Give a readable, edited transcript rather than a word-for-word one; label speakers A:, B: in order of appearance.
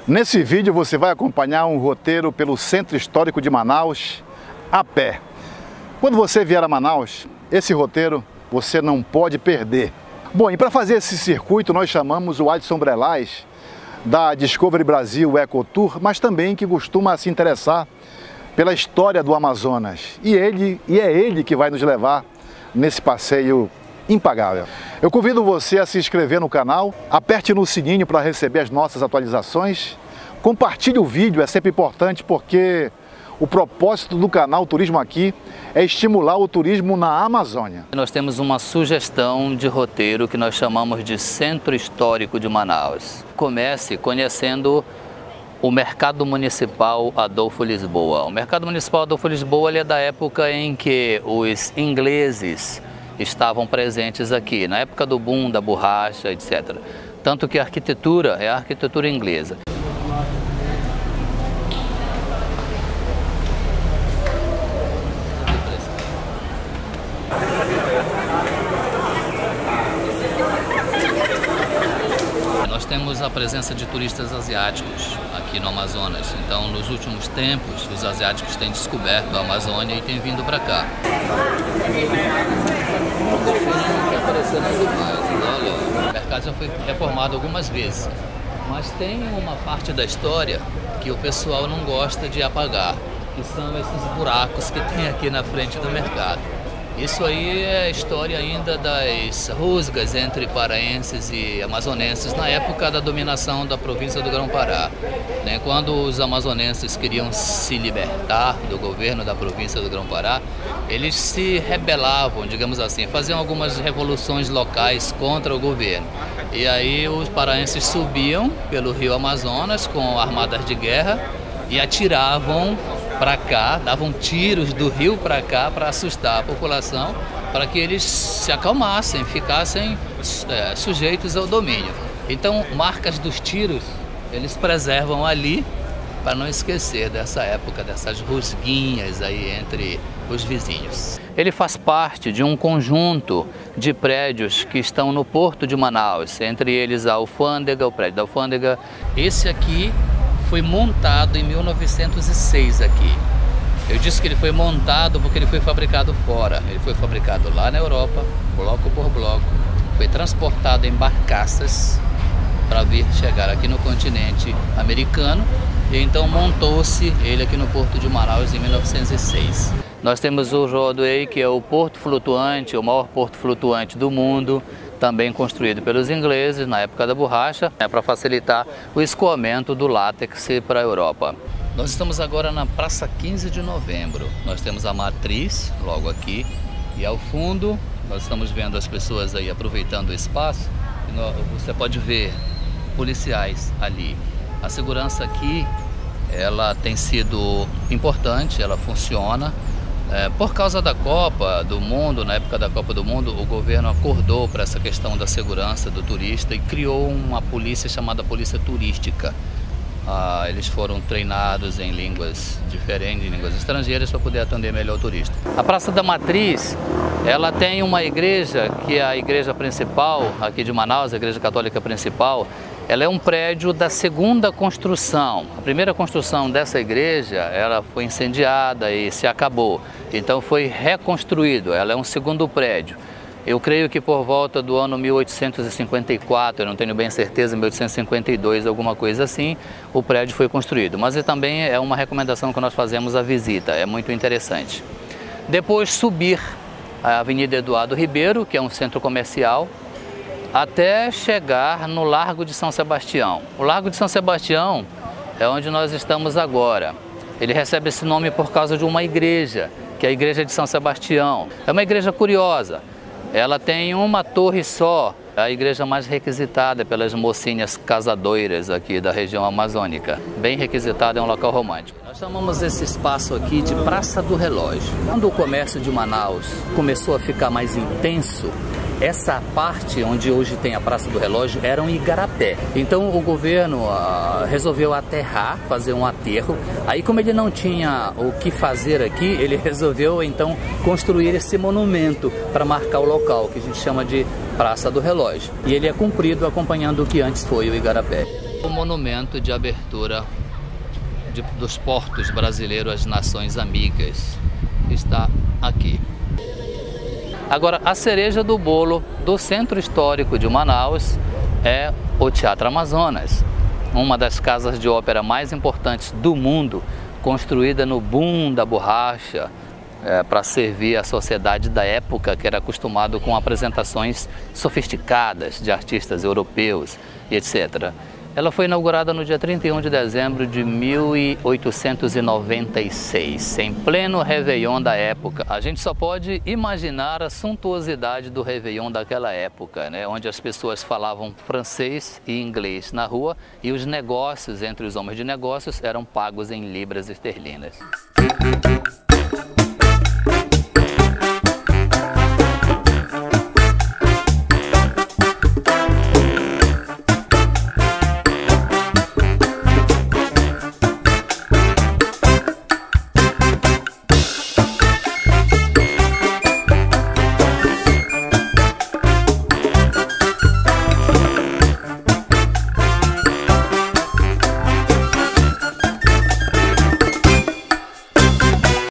A: Nesse vídeo você vai acompanhar um roteiro pelo Centro Histórico de Manaus a pé. Quando você vier a Manaus, esse roteiro você não pode perder. Bom, e para fazer esse circuito nós chamamos o Adson Brelaz da Discovery Brasil Eco Tour, mas também que costuma se interessar pela história do Amazonas. E é ele que vai nos levar nesse passeio impagável. Eu convido você a se inscrever no canal, aperte no sininho para receber as nossas atualizações, compartilhe o vídeo, é sempre importante porque o propósito do canal Turismo Aqui é estimular o turismo na Amazônia.
B: Nós temos uma sugestão de roteiro que nós chamamos de Centro Histórico de Manaus. Comece conhecendo o Mercado Municipal Adolfo Lisboa. O Mercado Municipal Adolfo Lisboa ele é da época em que os ingleses estavam presentes aqui, na época do boom da borracha, etc. Tanto que a arquitetura é a arquitetura inglesa. Nós temos a presença de turistas asiáticos aqui no Amazonas. Então, nos últimos tempos, os asiáticos têm descoberto a Amazônia e têm vindo para cá. O mercado já foi reformado algumas vezes, mas tem uma parte da história que o pessoal não gosta de apagar, que são esses buracos que tem aqui na frente do mercado. Isso aí é a história ainda das rusgas entre paraenses e amazonenses na época da dominação da província do Grão-Pará. Quando os amazonenses queriam se libertar do governo da província do Grão-Pará, eles se rebelavam, digamos assim, faziam algumas revoluções locais contra o governo. E aí os paraenses subiam pelo rio Amazonas com armadas de guerra e atiravam para cá, davam tiros do rio para cá para assustar a população, para que eles se acalmassem, ficassem sujeitos ao domínio. Então, marcas dos tiros, eles preservam ali para não esquecer dessa época, dessas rusguinhas aí entre os vizinhos. Ele faz parte de um conjunto de prédios que estão no Porto de Manaus, entre eles a Alfândega, o prédio da Alfândega. Esse aqui foi montado em 1906 aqui. Eu disse que ele foi montado porque ele foi fabricado fora. Ele foi fabricado lá na Europa, bloco por bloco. Foi transportado em barcaças para vir chegar aqui no continente americano. E então montou-se ele aqui no Porto de Manaus em 1906. Nós temos o Rodway, que é o porto flutuante, o maior porto flutuante do mundo, também construído pelos ingleses na época da borracha, para facilitar o escoamento do látex para a Europa. Nós estamos agora na Praça 15 de Novembro. Nós temos a matriz logo aqui e ao fundo nós estamos vendo as pessoas aí aproveitando o espaço. Você pode ver policiais ali. A segurança aqui ela tem sido importante, ela funciona. Por causa da Copa do Mundo, na época da Copa do Mundo, o governo acordou para essa questão da segurança do turista e criou uma polícia chamada Polícia Turística. Eles foram treinados em línguas diferentes, em línguas estrangeiras, para poder atender melhor o turista. A Praça da Matriz, ela tem uma igreja, que é a igreja principal aqui de Manaus, a igreja católica principal. Ela é um prédio da segunda construção. A primeira construção dessa igreja, ela foi incendiada e se acabou. Então foi reconstruído, ela é um segundo prédio. Eu creio que por volta do ano 1854, eu não tenho bem certeza, 1852, alguma coisa assim, o prédio foi construído. Mas também é uma recomendação que nós fazemos à visita, é muito interessante. Depois subir a Avenida Eduardo Ribeiro, que é um centro comercial, até chegar no Largo de São Sebastião. O Largo de São Sebastião é onde nós estamos agora. Ele recebe esse nome por causa de uma igreja, que é a Igreja de São Sebastião. É uma igreja curiosa. Ela tem uma torre só, a igreja mais requisitada pelas mocinhas casadoiras aqui da região amazônica. Bem requisitada, é um local romântico. Nós chamamos esse espaço aqui de Praça do Relógio. Quando o comércio de Manaus começou a ficar mais intenso, essa parte onde hoje tem a Praça do Relógio era um igarapé. Então o governo resolveu aterrar, fazer um aterro. Aí, como ele não tinha o que fazer aqui, ele resolveu então construir esse monumento para marcar o local, que a gente chama de Praça do Relógio. E ele é comprido acompanhando o que antes foi o igarapé. O monumento de abertura dos portos brasileiros às nações amigas está aqui. Agora, a cereja do bolo do Centro Histórico de Manaus é o Teatro Amazonas, uma das casas de ópera mais importantes do mundo, construída no boom da borracha, para servir a sociedade da época, que era acostumado com apresentações sofisticadas de artistas europeus e etc. Ela foi inaugurada no dia 31 de dezembro de 1896, em pleno Réveillon da época. A gente só pode imaginar a suntuosidade do Réveillon daquela época, né? Onde as pessoas falavam francês e inglês na rua e os negócios entre os homens de negócios eram pagos em libras esterlinas.